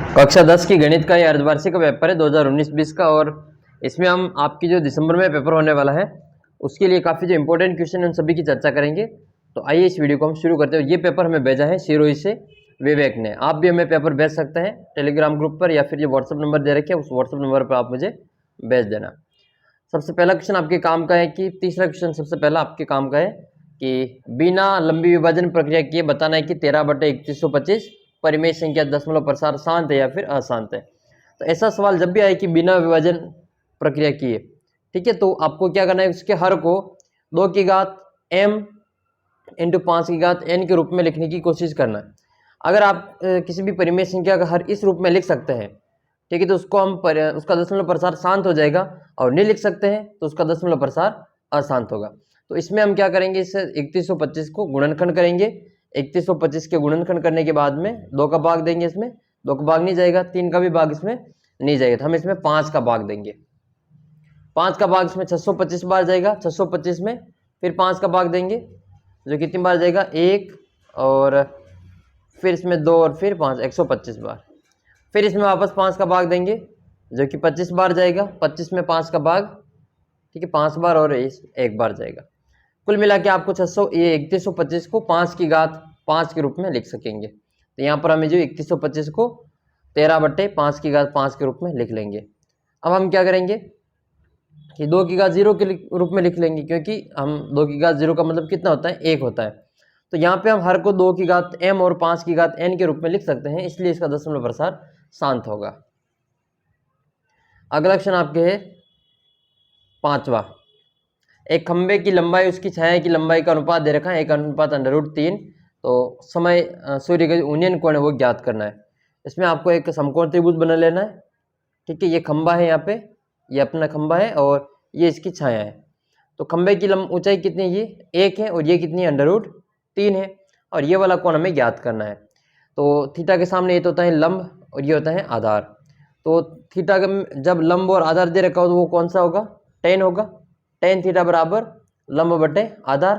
कक्षा 10 की गणित का ये अर्धवार्षिक पेपर है 2019-20 का। और इसमें हम आपकी जो दिसंबर में पेपर होने वाला है उसके लिए काफ़ी जो इंपॉर्टेंट क्वेश्चन है उन सभी की चर्चा करेंगे। तो आइए इस वीडियो को हम शुरू करते हैं। ये पेपर हमें भेजा है सिरोही से विवेक ने। आप भी हमें पेपर भेज सकते हैं टेलीग्राम ग्रुप पर या फिर जो व्हाट्सअप नंबर दे रखे हैं उस व्हाट्सअप नंबर पर आप मुझे भेज देना। सबसे पहला क्वेश्चन आपके काम का है कि तीसरा क्वेश्चन सबसे पहला आपके काम का है कि बिना लंबी विभाजन प्रक्रिया किए बताना है कि 13/3125 परिमेय संख्या दशमलव प्रसार शांत है या फिर अशांत है। तो ऐसा सवाल जब भी आए कि बिना विभाजन प्रक्रिया किए, ठीक है, तो आपको क्या करना है, उसके हर को 2 की घात m इंटू 5 की घात n के रूप में लिखने की कोशिश करना है। अगर आप किसी भी परिमेय संख्या का हर इस रूप में लिख सकते हैं, ठीक है, तो उसको हम उसका दशमलव प्रसार शांत हो जाएगा, और नहीं लिख सकते हैं तो उसका दशमलव प्रसार अशांत होगा। तो इसमें हम क्या करेंगे, इससे 3125 को गुणनखंड करेंगे। 3125 के गुणनखंड करने के बाद में 2 का भाग देंगे, इसमें 2 का भाग नहीं जाएगा, 3 का भी भाग इसमें नहीं जाएगा, तो हम इसमें 5 का भाग देंगे। 5 का भाग इसमें 625 बार जाएगा, 625 में फिर 5 का भाग देंगे जो कितनी बार जाएगा, 1, और फिर इसमें 2 और फिर 5, 125 बार। फिर इसमें वापस 5 का भाग देंगे जो कि 25 बार जाएगा, 25 में 5 का भाग, ठीक है, 5 बार और 1 बार जाएगा। कुल मिला के आपको 3125 को 5 की घात 5 के रूप में लिख सकेंगे। तो यहाँ पर हमें जो 3125 को 13/5 की घात 5 के रूप में लिख लेंगे। अब हम क्या करेंगे कि 2 की घात 0 के रूप में लिख लेंगे, क्योंकि हम 2 की घात 0 का मतलब कितना होता है, 1 होता है। तो यहाँ पे हम हर को 2 की घात m और 5 की घात n के रूप में लिख सकते हैं, इसलिए इसका दशमलव प्रसार शांत होगा। अगला क्वेश्चन आपके है 5वां। एक खंबे की लंबाई उसकी छाया की लंबाई का अनुपात दे रखा है, 1/√3। तो समय सूर्य का उन्नयन कोण है वो ज्ञात करना है। इसमें आपको एक समकोण त्रिभुज बना लेना है, ठीक है। ये खंबा है, यहाँ पे ये अपना खंबा है और ये इसकी छाया है। तो खंबे की ऊंचाई कितनी है, ये 1 है, और ये कितनी है, √3 है, और ये वाला कोण हमें ज्ञात करना है। तो थीटा के सामने ये तो होता है लंब और ये होता है आधार। तो थीटा का जब लंब और आधार दे रखा हो तो वो कौन सा होगा, tan होगा। tan थीटा बराबर लंब बटे आधार।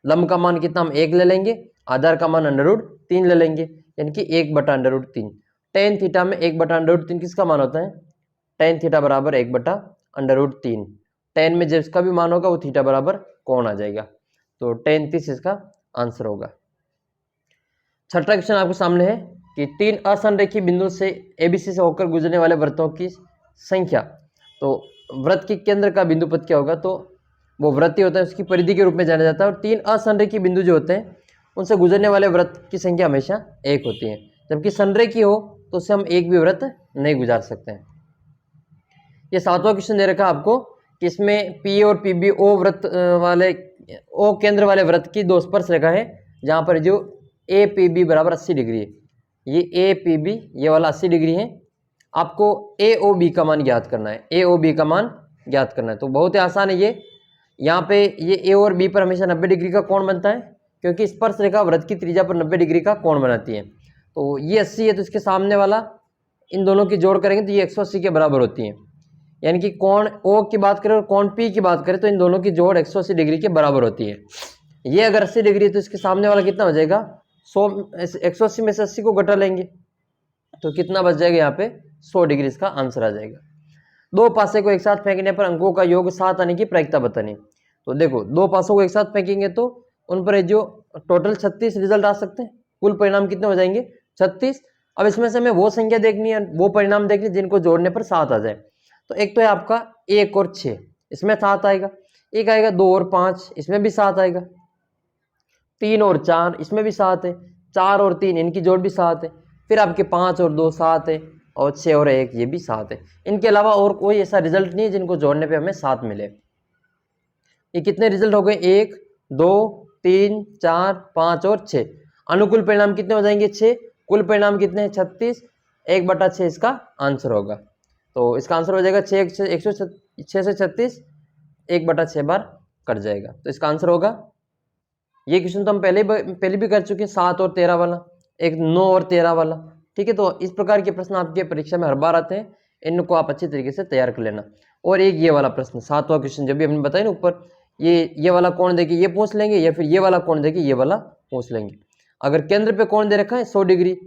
लंब का मान कितना, हम 1 ले लेंगे, आधार का मान √3 ले लेंगे, यानी कि 1/√3। tan थीटा में 1/√3 किसका मान होता है, tan थीटा बराबर 1/√3। tan में जिसका भी मान होगा वो थीटा बराबर कोण आ जाएगा। तो tan 30 इसका आंसर होगा। छठा क्वेश्चन आपके सामने है कि 3 असंरेखीय बिंदु से ABC से होकर गुजरने वाले वृत्तों की संख्या। तो वृत्त के केंद्र का बिंदु पद क्या होगा, तो वो वृत्त होता है, उसकी परिधि के रूप में जाना जाता है। और 3 असंरेखीय बिंदु जो होते हैं उनसे गुजरने वाले वृत्त की संख्या हमेशा 1 होती है। जबकि संरेखीय हो तो उससे हम एक भी वृत्त नहीं गुजार सकते हैं। ये 7वां क्वेश्चन दे रखा आपको कि इसमें P और PB ओ वृत्त वाले, ओ केंद्र वाले वृत्त की 2 स्पर्श रेखा है, जहाँ पर जो APB बराबर 80 डिग्री है। ये APB ये वाला 80 डिग्री है। आपको AOB का मान ज्ञात करना है, AOB का मान ज्ञात करना है। तो बहुत ही आसान है ये। यहाँ पे ये A और B पर हमेशा 90 डिग्री का कोण बनता है, क्योंकि स्पर्श रेखा वृत्त की त्रिज्या पर 90 डिग्री का कोण बनाती है। तो ये 80 है, तो इसके सामने वाला इन दोनों की जोड़ करेंगे तो ये 180 के बराबर होती है। यानी कि कोण O की बात करें और कोण P की बात करें तो इन दोनों की जोड़ 180 डिग्री के बराबर होती है। ये अगर 80 डिग्री है तो इसके सामने वाला कितना हो जाएगा, 180 में से 80 को घटा लेंगे तो कितना बच जाएगा, यहाँ पे 100 डिग्री इसका आंसर आ जाएगा। 2 पासे को एक साथ फेंकने पर अंकों का योग 7 आने की प्रायिकता बतानी। तो देखो 2 पासों को एक साथ फेंकेंगे तो उन पर जो टोटल 36 रिजल्ट आ सकते हैं। कुल परिणाम कितने हो जाएंगे, 36। अब इसमें से हमें वो संख्या देखनी है, वो परिणाम देखनी है जिनको जोड़ने पर 7 आ जाए। तो एक तो है आपका 1 और 6, इसमें 7 आएगा। एक आएगा 2 और 5, इसमें भी 7 आएगा। 3 और 4, इसमें भी 7 है। 4 और 3, इनकी जोड़ भी 7 है। फिर आपके 5 और 2 7 है, और 6 और 1 ये भी 7 है। इनके अलावा और कोई ऐसा रिजल्ट नहीं है जिनको जोड़ने पे हमें 7 मिले। ये कितने रिजल्ट हो गए, 1 2 3 4 5 और 6। अनुकूल परिणाम कितने हो जाएंगे, 6। कुल परिणाम कितने हैं, 36। 1/6 इसका आंसर होगा। तो इसका आंसर हो जाएगा 6 से 36 1/6 बार कट जाएगा, तो इसका आंसर होगा। ये क्वेश्चन तो हम पहले भी कर चुके हैं, 7 और 13 वाला, एक 9 और 13 वाला, ठीक है। तो इस प्रकार के प्रश्न आपके परीक्षा में हर बार आते हैं, इनको आप अच्छी तरीके से तैयार कर लेना। और एक ये वाला प्रश्न 7वां क्वेश्चन जब भी हमने बताया ना ऊपर, ये वाला कोण देके ये पूछ लेंगे, या फिर ये वाला कोण देके ये वाला पूछ लेंगे। अगर केंद्र पे कोण दे रखा है 100 डिग्री,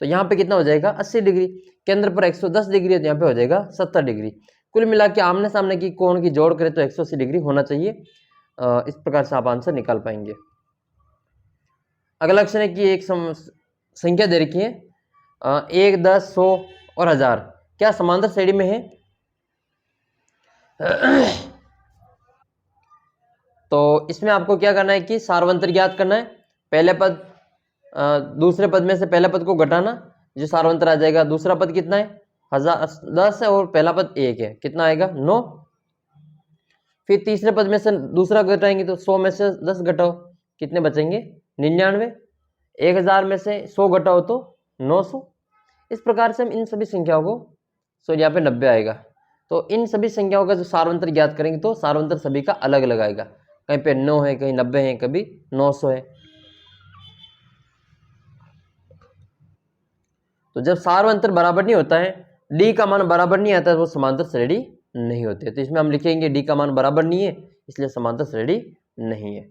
तो यहाँ पे कितना हो जाएगा 80 डिग्री, केंद्र पर 110 डिग्री है तो यहाँ पे हो जाएगा 70 डिग्री। कुल मिला के आमने सामने की कोण की जोड़ करें तो 180 डिग्री होना चाहिए। इस प्रकार से आप आंसर निकाल पाएंगे। अगला क्वेश्चन है कि एक संख्या दे रखी है 1, 10, 100 और 1000 क्या समांतर श्रेणी में है? तो इसमें आपको क्या करना है कि सार्वंतर ज्ञात करना है। पहले पद दूसरे पद में से पहले पद को घटाना, जो सार्वंतर आ जाएगा। दूसरा पद कितना है 1000 है और पहला पद 1 है, कितना आएगा 9। फिर तीसरे पद में से दूसरा घटाएंगे तो 100 में से 10 घटाओ, कितने बचेंगे 99। 1000 में से 100 घटाओ तो 900। इस प्रकार से हम इन सभी संख्याओं को, सो यहाँ पे 90 आएगा। तो इन सभी संख्याओं का जो सार्वंतर ज्ञात करेंगे तो सार्वंतर सभी का अलग अलग आएगा, कहीं पे 9 है, कहीं 90 है, कभी 900 है। तो जब सार्वंतर बराबर नहीं होता है, डी का मान बराबर नहीं आता है, तो वो समांतर श्रेणी नहीं होती है। तो इसमें हम लिखेंगे डी का मान बराबर नहीं है, इसलिए समांतर श्रेणी नहीं है।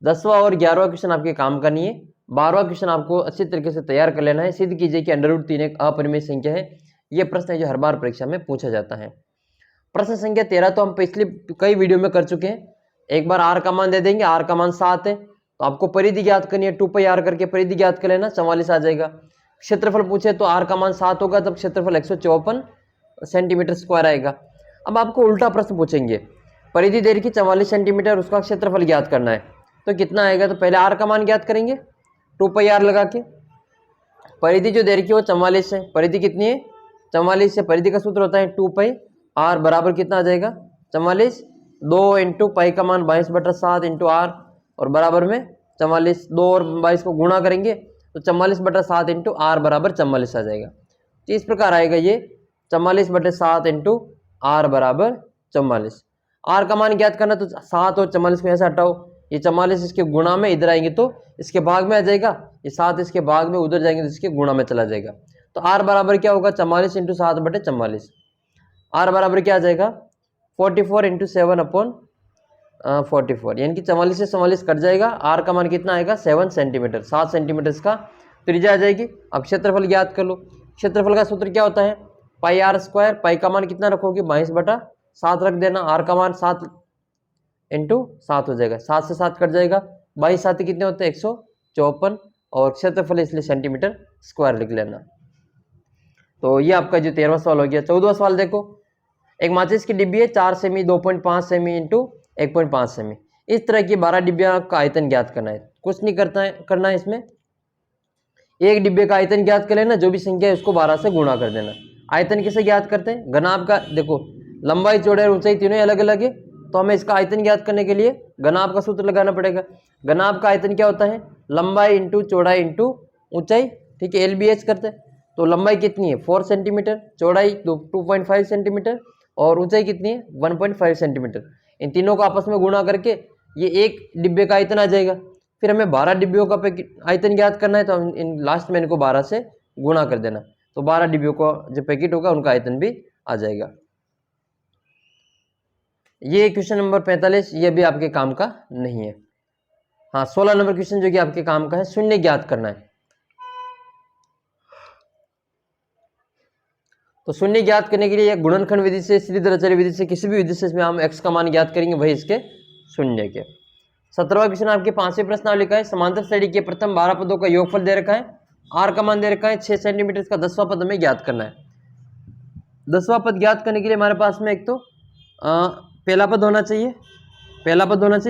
10वां और 11वां क्वेश्चन आपके काम का नहीं है। 12वां क्वेश्चन आपको अच्छी तरीके से तैयार कर लेना है। सिद्ध कीजिए कि √3 एक अपरिमेय संख्या है। यह प्रश्न है जो हर बार परीक्षा में पूछा जाता है। प्रश्न संख्या 13 तो हम पिछले कई वीडियो में कर चुके हैं। एक बार आर का मान दे देंगे, आर का मान 7 है तो आपको परिधि ज्ञात करनी है, 2πr करके परिधि ज्ञात कर लेना, 44 आ जाएगा। क्षेत्रफल पूछे तो आर का मान 7 होगा, तब क्षेत्रफल 154 सेंटीमीटर स्क्वायर आएगा। अब आपको उल्टा प्रश्न पूछेंगे, परिधि दे रखी 44 सेंटीमीटर, उसका क्षेत्रफल ज्ञात करना है तो कितना आएगा। तो पहले आर का मान ज्ञात करेंगे 2πr लगा के। परिधि जो दे रखी है वो 44 है, परिधि कितनी है 44 है। परिधि का सूत्र होता है 2πr बराबर कितना आ जाएगा 44, 2 × पाई का मान 22/7 × r और बराबर में 44, 2 और 22 को गुणा करेंगे तो 44/7 × r बराबर 44 आ जाएगा। तो इस प्रकार आएगा ये 44/7 × r बराबर 44। r का मान ज्ञात करना तो 7 और 44 को ऐसे हटाओ, ये 44 इसके गुणा में इधर आएंगे तो इसके भाग में आ जाएगा, ये 7 इसके भाग में उधर जाएंगे तो इसके गुणा में चला जाएगा। तो r बराबर क्या होगा 44 × 7/44। r बराबर क्या आ जाएगा 44 × 7/44, यानी कि 44 से 44 कट जाएगा। r का मान कितना आएगा 7 सेंटीमीटर, 7 सेंटीमीटर का त्रिज्या आ जाएगी। अब क्षेत्रफल ज्ञात कर लो। क्षेत्रफल का सूत्र क्या होता है πr²। पाई का मान कितना रखोगे 22/7 रख देना, r का मान 7 × 7 हो जाएगा, 7 से 7 कट जाएगा, 22 7 कितने होते हैं 154 और क्षेत्रफल इसलिए सेंटीमीटर स्क्वायर लिख लेना। तो ये आपका जो 13वां सवाल हो गया। 14वां सवाल देखो, एक माचिस की डिब्बी है 4 सेमी, 2.5 सेमी × 1.5 सेमी। इस तरह की 12 डिब्बियों का आयतन ज्ञात करना है। कुछ नहीं करना है इसमें, एक डिब्बे का आयतन ज्ञात कर लेना, जो भी संख्या है उसको 12 से गुणा कर देना। आयतन किसे ज्ञात करते हैं, घनाभ का। देखो लंबाई चौड़ाई और ऊंचाई तीनों अलग अलग है, तो हमें इसका आयतन ज्ञात करने के लिए घनाभ का सूत्र लगाना पड़ेगा। घनाभ का आयतन क्या होता है लंबाई × चौड़ाई × ऊंचाई, ठीक है, LBH करते हैं। तो लंबाई कितनी है 4 सेंटीमीटर, चौड़ाई 2.5 सेंटीमीटर और ऊंचाई कितनी है 1.5 सेंटीमीटर। इन तीनों को आपस में गुणा करके ये एक डिब्बे का आयतन आ जाएगा। फिर हमें 12 डिब्बियों का आयतन ज्ञात करना है, तो हम इन लास्ट में इनको 12 से गुणा कर देना, तो 12 डिब्बियों का जो पैकेट होगा उनका आयतन भी आ जाएगा। ये क्वेश्चन नंबर 45 ये भी आपके काम का नहीं है। हाँ 16 नंबर क्वेश्चन जो कि आपके काम का है, शून्य ज्ञात करना है। तो शून्य ज्ञात करने के लिए गुणनखंड विधि से, श्रीधराचार्य विधि से, किसी भी विधि से इसमें हम x का मान ज्ञात करेंगे, वही इसके शून्य के। 17वां क्वेश्चन आपके 5वें प्रश्नावली का है। समांतर श्रेणी के प्रथम 12 पदों का योगफल दे रखा है, r का मान दे रखा है 6 सेंटीमीटर, का 10वां पद हमें ज्ञात करना है। 10वां पद ज्ञात करने के लिए हमारे पास में एक तो पहला पद होना चाहिए,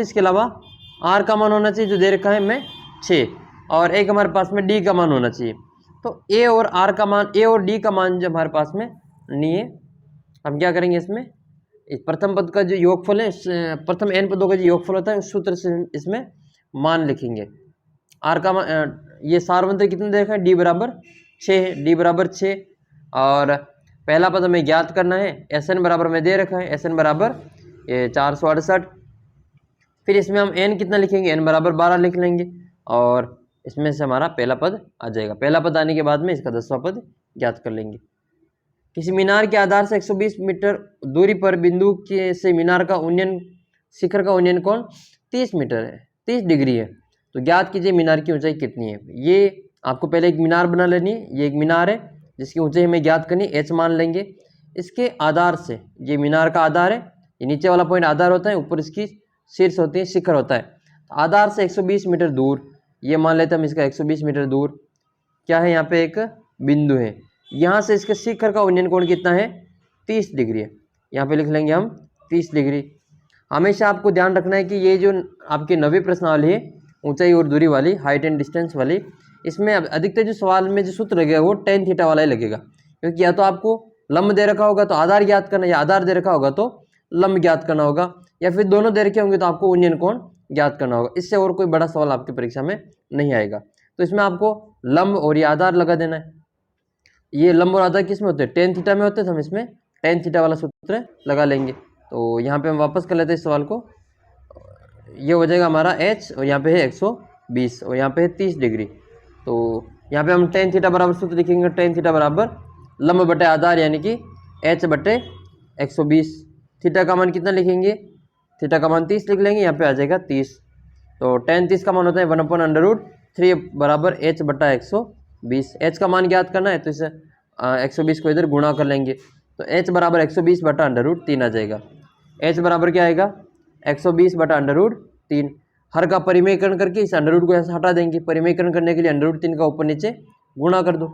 इसके अलावा r का मान होना चाहिए जो दे रखा है हमें 6, और एक हमारे पास में d का मान होना चाहिए। तो a और r का मान, a और d का मान जो हमारे पास में नहीं है, हम क्या करेंगे इसमें इस प्रथम पद का जो योगफल है, प्रथम n पदों का जो योगफल होता है उस सूत्र से इसमें मान लिखेंगे। r का मान, ये सार्वंतर कितने दे रखा है d बराबर 6 है, d बराबर 6, और पहला पद हमें ज्ञात करना है, Sn बराबर में दे रखा है, Sn बराबर 468। फिर इसमें हम n कितना लिखेंगे, n बराबर 12 लिख लेंगे, और इसमें से हमारा पहला पद आ जाएगा। पहला पद आने के बाद में इसका 10वां पद ज्ञात कर लेंगे। किसी मीनार के आधार से 120 मीटर दूरी पर बिंदु के से मीनार का उन्नयन, शिखर का उन्नयन कोण 30 मीटर है, 30 डिग्री है। तो ज्ञात कीजिए मीनार की ऊंचाई कितनी है। ये आपको पहले एक मीनार बना लेनी है। ये एक मीनार है जिसकी ऊंचाई हमें ज्ञात करनी है, h मान लेंगे। इसके आधार से, ये मीनार का आधार है, ये नीचे वाला पॉइंट आधार होता है, ऊपर इसकी शीर्ष होती है, शिखर होता है। आधार से 120 मीटर दूर, ये मान लेते हैं हम इसका 120 मीटर दूर क्या है, यहाँ पे एक बिंदु है। यहाँ से इसके शिखर का उन्नयन कोण कितना है, 30 डिग्री है। यहाँ पे लिख लेंगे हम 30 डिग्री। हमेशा आपको ध्यान रखना है कि ये जो आपकी 90 प्रश्नावली है, ऊंचाई और दूरी वाली, हाइट एंड डिस्टेंस वाली, इसमें अधिकतर जो सवाल में जो सूत्र लगेगा वो tan थीटा वाला ही लगेगा। क्योंकि या तो आपको लंब दे रखा होगा तो आधार ज्ञात करना, या आधार दे रखा होगा तो लंब ज्ञात करना होगा, या फिर दोनों दे रखे होंगे तो आपको उन्नयन कोण ज्ञात करना होगा। इससे और कोई बड़ा सवाल आपकी परीक्षा में नहीं आएगा। तो इसमें आपको लंब और ये आधार लगा देना है। ये लंब और आधार किस में होते हैं, tan थीटा में होते हैं, तो हम इसमें tan थीटा वाला सूत्र लगा लेंगे। तो यहाँ पे हम वापस कर लेते हैं इस सवाल को। ये हो जाएगा हमारा h, और यहाँ पे है 120, और यहाँ पे है 30 डिग्री। तो यहाँ पे हम tan थीटा बराबर सूत्र लिखेंगे, tan थीटा बराबर लंब बटे आधार यानी कि h बटे 120। थीटा का मान कितना लिखेंगे, थीटा का मान 30 लिख लेंगे, यहाँ पे आ जाएगा 30। तो tan 30 का मान होता है 1/√3 बराबर h बटा 120। h का मान ज्ञात करना है तो इसे 120 को इधर गुणा कर लेंगे, तो h बराबर 120 बटा √3 आ जाएगा। h बराबर क्या आएगा, 120 बटा √3। हर का परिमेयकरण करके इस अंडर रूट को ऐसे हटा देंगे। परिमेयकरण करने के लिए √3 का ऊपर नीचे गुणा कर दो,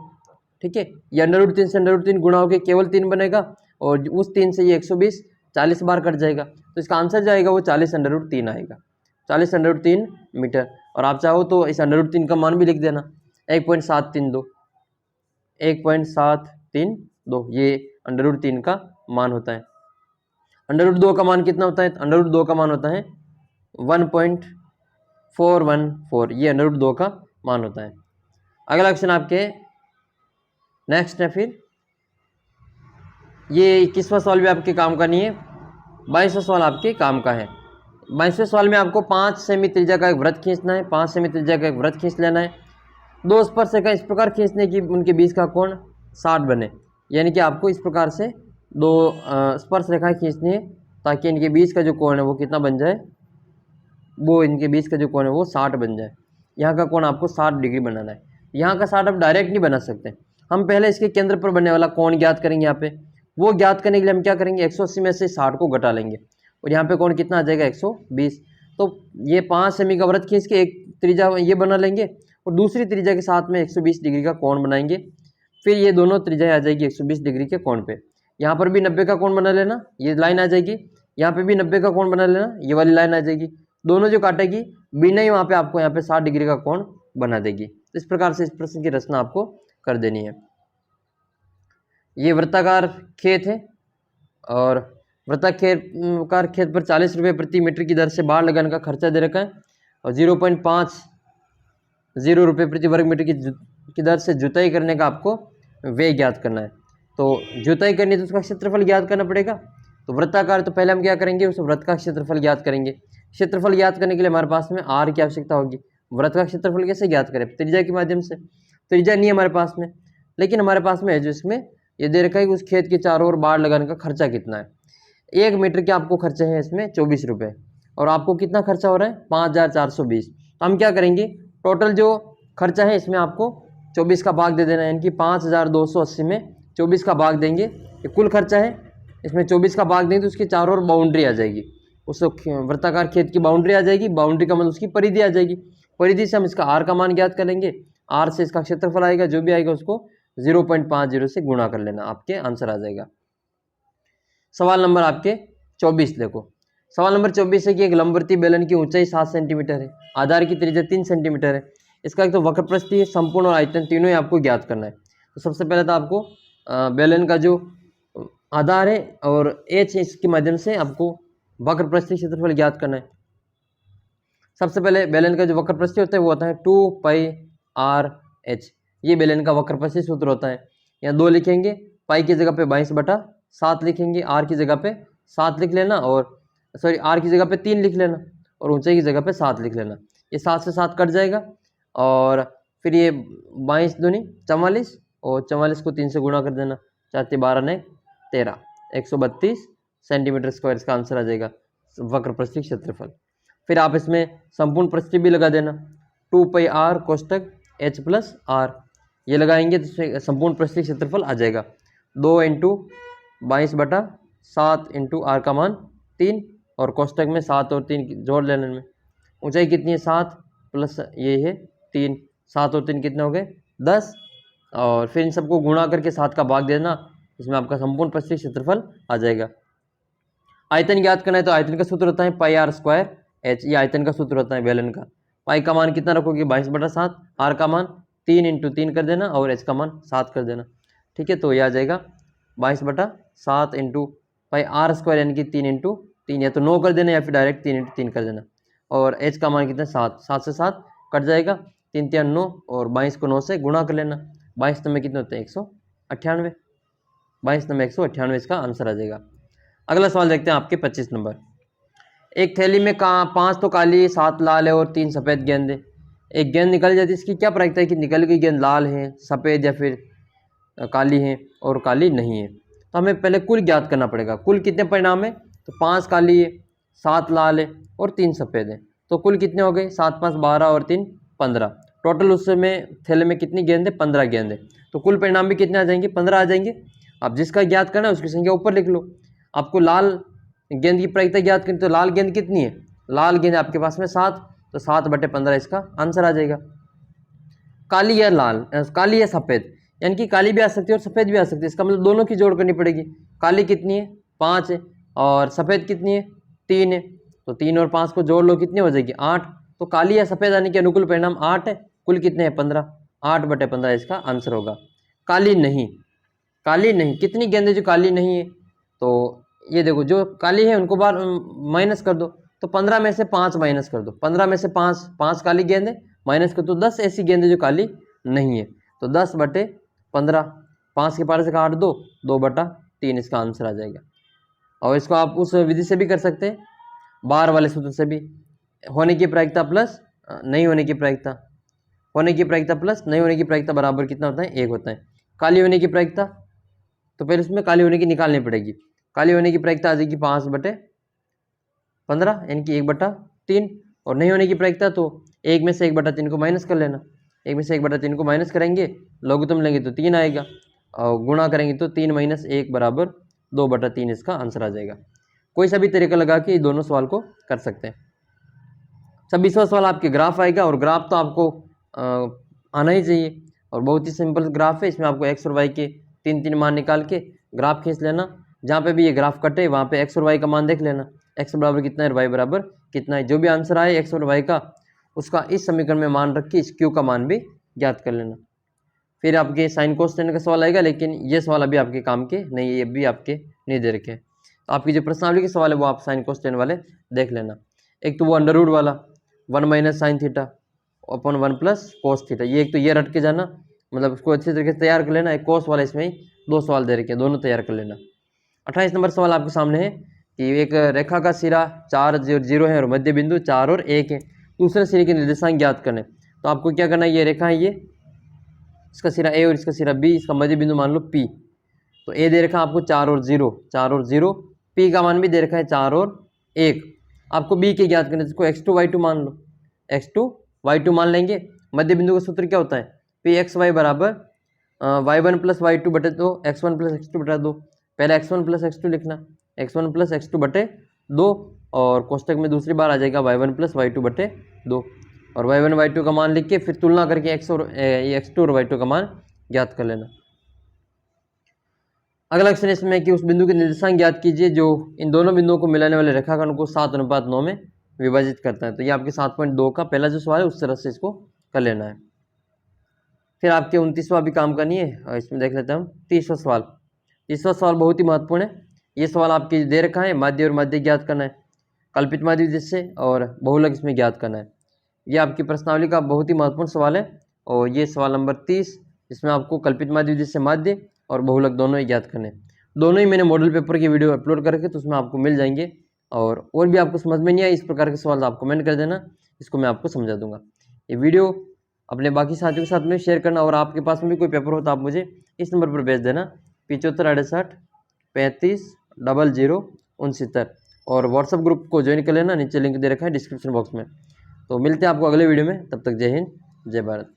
ठीक है। ये √3 से √3 गुणा होकर केवल 3 बनेगा, और उस 3 से ये 120 40 बार कट जाएगा, तो इसका आंसर जाएगा वो 40√3 आएगा, 40√3 मीटर। और आप चाहो तो इस √3 का मान भी लिख देना, 1.732, 1.732 ये √3 का मान होता है। √2 का मान कितना होता है, √2 का मान होता है 1.414, ये √2 का मान होता है। अगला क्वेश्चन आपके नेक्स्ट है, फिर ये 21वां सवाल भी आपके काम का नहीं है, 22वां सवाल आपके काम का है। 22वें सवाल में आपको 5 सेमी त्रिज्या का एक वृत्त खींचना है, 5 सेमी त्रिज्या का एक वृत्त खींच लेना है। दो स्पर्शरेखा इस प्रकार खींचने की उनके बीच का कोण 60 बने, यानी कि आपको इस प्रकार से दो स्पर्शरेखाएं खींचनी है ताकि इनके बीच का जो कोण है वो कितना बन जाए, वो इनके बीच का जो कोण है वो 60 बन जाए। यहाँ का कोण आपको 60 डिग्री बनाना है। यहाँ का 60 आप डायरेक्ट नहीं बना सकते, हम पहले इसके केंद्र पर बनने वाला कोण ज्ञात करेंगे। यहाँ पे वो ज्ञात करने के लिए हम क्या करेंगे, 180 में से 60 को घटा लेंगे, और यहाँ पे कोण कितना आ जाएगा 120। तो ये 5 सेमी का वृत्त खींच के एक त्रिज्या ये बना लेंगे, और दूसरी त्रिज्या के साथ में 120 डिग्री का कोण बनाएंगे। फिर ये दोनों त्रिज्या आ जाएगी 120 डिग्री के कोण पे। यहाँ पर भी 90 का कोण बना लेना, ये लाइन आ जाएगी। यहाँ पे भी 90 का कोण बना लेना, ये वाली लाइन आ जाएगी। दोनों जो काटेगी बिना ही वहाँ पे आपको यहाँ पे 60 डिग्री का कोण बना देगी। तो इस प्रकार से इस प्रश्न की रचना आपको कर देनी है। ये वृत्ताकार खेत है, और वृत्ताकार खेत पर 40 रुपये प्रति मीटर की दर से बाड़ लगाने का खर्चा दे रखा है, और 0.50 रुपये प्रति वर्ग मीटर की दर से जुताई करने का आपको व्यय ज्ञात करना है। तो जुताई करनी तो उसका क्षेत्रफल ज्ञात करना पड़ेगा। तो वृत्ताकार, तो पहले हम क्या करेंगे, उस वृत्त का क्षेत्रफल ज्ञात करेंगे। क्षेत्रफल ज्ञात करने के लिए हमारे पास में r की आवश्यकता होगी। वृत्त का क्षेत्रफल कैसे ज्ञात करें, त्रिज्या के माध्यम से। त्रिज्या नहीं है हमारे पास में, लेकिन हमारे पास में है जो इसमें ये दे रखा है कि उस खेत के चारों ओर बाड़ लगाने का खर्चा कितना है। 1 मीटर के आपको खर्चे हैं इसमें 24 रुपये, और आपको कितना खर्चा हो रहा है 5420। तो हम क्या करेंगे, टोटल जो खर्चा है इसमें आपको 24 का भाग दे देना है, यानी कि 5280 में 24 का भाग देंगे। ये कुल खर्चा है, इसमें 24 का भाग देंगे तो उसके चारों ओर बाउंड्री आ जाएगी, उस वृत्ताकार खेत की बाउंड्री आ जाएगी। बाउंड्री का मतलब उसकी परिधि आ जाएगी। परिधि से हम इसका r का मान ज्ञात करेंगे, r से इसका क्षेत्रफल आएगा, जो भी आएगा उसको 0.50 से गुणा कर लेना, आपके आंसर आ जाएगा। सवाल नंबर आपके 24 देखो। सवाल नंबर 24 है कि एक लंबवर्ती बेलन की ऊंचाई 7 सेंटीमीटर है, आधार की त्रिज्या 3 सेंटीमीटर है। इसका एक तो वक्रप्रस्थि है, संपूर्ण और आयतन तीनों ही आपको ज्ञात करना है। तो सबसे पहले तो आपको बेलन का जो आधार है और h इसके माध्यम से आपको वक्रप्रस्थि क्षेत्रफल ज्ञात करना है। सबसे पहले बेलन का जो वक्रप्रस्थि होता है वो होता है 2πr/h। ये बेलन का वक्रप्रस्थि सूत्र होता है। यहाँ 2 लिखेंगे, पाई की जगह पे 22/7 लिखेंगे, r की जगह पे 7 लिख लेना, और सॉरी r की जगह पे 3 लिख लेना, और ऊंचाई की जगह पे 7 लिख लेना। ये 7 से 7 कट जाएगा, और फिर ये 22 दूनी 44, और 44 को 3 से गुणा कर देना, 4 12 ने 13, 132 सेंटीमीटर स्क्वायर इसका आंसर आ जाएगा वक्रप्रस्थि क्षेत्रफल। फिर आप इसमें संपूर्ण प्रस्थि भी लगा देना, 2πr कोष्टक एच प्लस आर, ये लगाएंगे तो इसमें संपूर्ण पृष्ठीय क्षेत्रफल आ जाएगा 2 इंटू 22/7 इंटू आर का मान 3, और कोष्टक में 7 और 3 जोड़ लेने में। ऊंचाई कितनी है 7 प्लस ये है 3, 7 और 3 कितने हो गए 10, और फिर इन सबको गुणा करके 7 का भाग देना, इसमें आपका संपूर्ण पृष्ठीय क्षेत्रफल आ जाएगा। आयतन ज्ञात करना है तो आयतन का सूत्र होता है पाई आर स्क्वायर एच, ये आयतन का सूत्र होता है बेलन का। पाई का मान कितना रखोगे 22/7, आर का मान 3 इंटू 3 कर देना और एच का मान 7 कर देना। ठीक है, तो ये आ जाएगा 22/7 इंटू पाई आर स्क्वायर यानी कि 3 इंटू 3, या तो 9 कर देना या फिर डायरेक्ट 3 इंटू 3 कर देना, और एच का मान कितना 7, 7 से 7 कट जाएगा, 3 3 9, और 22 को 9 से गुणा कर लेना, 22 में कितने होते हैं 198, 22 में 198 इसका आंसर आ जाएगा। अगला सवाल देखते हैं आपके 25 नंबर। एक थैली में 5 तो काली 7 लाल है और 3 सफ़ेद गेंद है। एक गेंद निकल जाती है, इसकी क्या प्रायिकता है कि निकल गई गेंद लाल है, सफ़ेद या फिर काली है और काली नहीं है। तो हमें पहले कुल ज्ञात करना पड़ेगा, कुल कितने परिणाम है, तो 5 काली है, 7 लाल है और 3 सफ़ेद है, तो कुल कितने हो गए 7 5 12 और 3 15, टोटल उसमें थैले में कितनी गेंद है 15 गेंद है, तो कुल परिणाम भी कितने आ जाएंगे 15 आ जाएंगे। अब जिसका ज्ञात करना है उसकी संख्या ऊपर लिख लो। आपको लाल गेंद की प्रायिकता ज्ञात करनी, तो लाल गेंद कितनी है, लाल गेंद आपके पास में 7, तो 7/15 इसका आंसर आ जाएगा। काली या लाल, काली या सफ़ेद, यानी कि काली भी आ सकती है और सफ़ेद भी आ सकती है, इसका मतलब दोनों की जोड़ करनी पड़ेगी। काली कितनी है 5 है और सफ़ेद कितनी है 3 है, तो 3 और 5 को जोड़ लो कितनी हो जाएगी 8, तो काली या सफ़ेद आने के अनुकूल परिणाम 8 है, कुल कितने हैं 15, 8/15 इसका आंसर होगा। काली नहीं, काली नहीं कितनी गेंद है जो काली नहीं है, तो ये देखो जो काली है उनको बार माइनस कर दो, तो 15 में से 5 माइनस कर दो, 15 में से 5 काली गेंद है माइनस कर दो, 10 ऐसी गेंद है जो काली नहीं है, तो 10/15, 5 के पारे से काट दो, 2/3 इसका आंसर आ जाएगा। और इसको आप उस विधि से भी कर सकते हैं, बार वाले सूत्र से भी, होने की प्रायिकता प्लस नहीं होने की प्रायिकता, होने की प्रायिकता प्लस नहीं होने की प्रायिकता बराबर कितना होता है 1 होता है। काली होने की प्रायिकता, तो पहले उसमें काली होने की निकालनी पड़ेगी, काली होने की प्रायिकता आ जाएगी 5/15 यानी कि 1/3, और नहीं होने की प्रायिकता तो 1 में से 1/3 को माइनस कर लेना, 1 में से 1/3 को माइनस करेंगे, लघुत्तम लेंगे तो 3 आएगा, और गुणा करेंगे तो 3 - 1 बराबर 2/3 इसका आंसर आ जाएगा। कोई सा भी तरीका लगा के दोनों सवाल को कर सकते हैं। 26वां सवाल आपके ग्राफ आएगा, और ग्राफ तो आपको आना ही चाहिए, और बहुत ही सिंपल ग्राफ है, इसमें आपको एक्स और वाई के 3 मान निकाल के ग्राफ खींच लेना, जहाँ पे भी ये ग्राफ कटे वहाँ पे एक्स और वाई का मान देख लेना, एक्स बराबर कितना है और वाई बराबर कितना है, जो भी आंसर आए एक्स और वाई का उसका इस समीकरण में मान रख के इस क्यू का मान भी ज्ञात कर लेना। फिर आपके साइन कोस टेन का सवाल आएगा, लेकिन ये सवाल अभी आपके काम के नहीं, ये भी आपके नहीं दे रखे हैं, तो आपकी जो प्रश्नावली के सवाल है वो आप साइन कोस टेन वाले देख लेना। एक तो वो अंडर रूट वाला 1 - sin theta upon 1 + cos theta, ये एक तो ये रट के जाना, मतलब उसको अच्छी तरीके से तैयार कर लेना। एक कोस वाला इसमें ही 2 सवाल दे रखे हैं, दोनों तैयार कर लेना। 28 नंबर सवाल आपके सामने है कि एक रेखा का सिरा 4 0 है और मध्य बिंदु 4 और 1 है, दूसरे सिरे के निर्देशांक ज्ञात करने। तो आपको क्या करना है, ये रेखा है, ये इसका सिरा ए और इसका सिरा बी, इसका मध्य बिंदु मान लो पी, तो ए दे रखा है आपको 4 और 0, 4 और 0, पी का मान भी दे रखा है 4 और 1, आपको बी के ज्ञात करने, इसको x2 y2 मान लो, x2 y2 मान लेंगे। मध्य बिंदु का सूत्र क्या होता है, पी एक्स वाई बराबर y1 + y2 बटे 2 x1 + x2 बटा 2, पहले x1 + x2 लिखना, x1 + x2 बटे 2, और कोष्टक में दूसरी बार आ जाएगा y1 + y2 बटे 2, और y1 y2 का मान लिख के फिर तुलना करके x2 और y2 का मान ज्ञात कर लेना। अगला क्वेश्चन इसमें है कि उस बिंदु के निर्देशांक ज्ञात कीजिए जो इन दोनों बिंदुओं को मिलाने वाले रेखाखंड को 7:9 में विभाजित करता है। तो ये आपके 7.2 का पहला जो सवाल है उस तरह से इसको कर लेना है। फिर आपके 29वां भी काम करनी है, और इसमें देख लेते हैं हम 30वां सवाल। 30वां सवाल बहुत ही महत्वपूर्ण है, ये सवाल आपके दे रखा है, माध्य और माध्य ज्ञात करना है, कल्पित माध्य जिससे और बहुलक इसमें ज्ञात करना है। ये आपकी प्रश्नावली का बहुत ही महत्वपूर्ण सवाल है, और ये सवाल नंबर 30, इसमें आपको कल्पित माध्य जिससे माध्य और बहुलक दोनों ही ज्ञात करने। दोनों ही मैंने मॉडल पेपर की वीडियो अपलोड करके तो उसमें आपको मिल जाएंगे, और भी आपको समझ में नहीं आए इस प्रकार के सवाल आप कमेंट कर देना, इसको मैं आपको समझा दूंगा। ये वीडियो अपने बाकी साथियों के साथ में शेयर करना, और आपके पास में भी कोई पेपर हो तो आप मुझे इस नंबर पर भेज देना 75 68 35 00 69, और व्हाट्सअप ग्रुप को ज्वाइन कर लेना, नीचे लिंक दे रखा है डिस्क्रिप्शन बॉक्स में। तो मिलते हैं आपको अगले वीडियो में, तब तक जय हिंद जय भारत।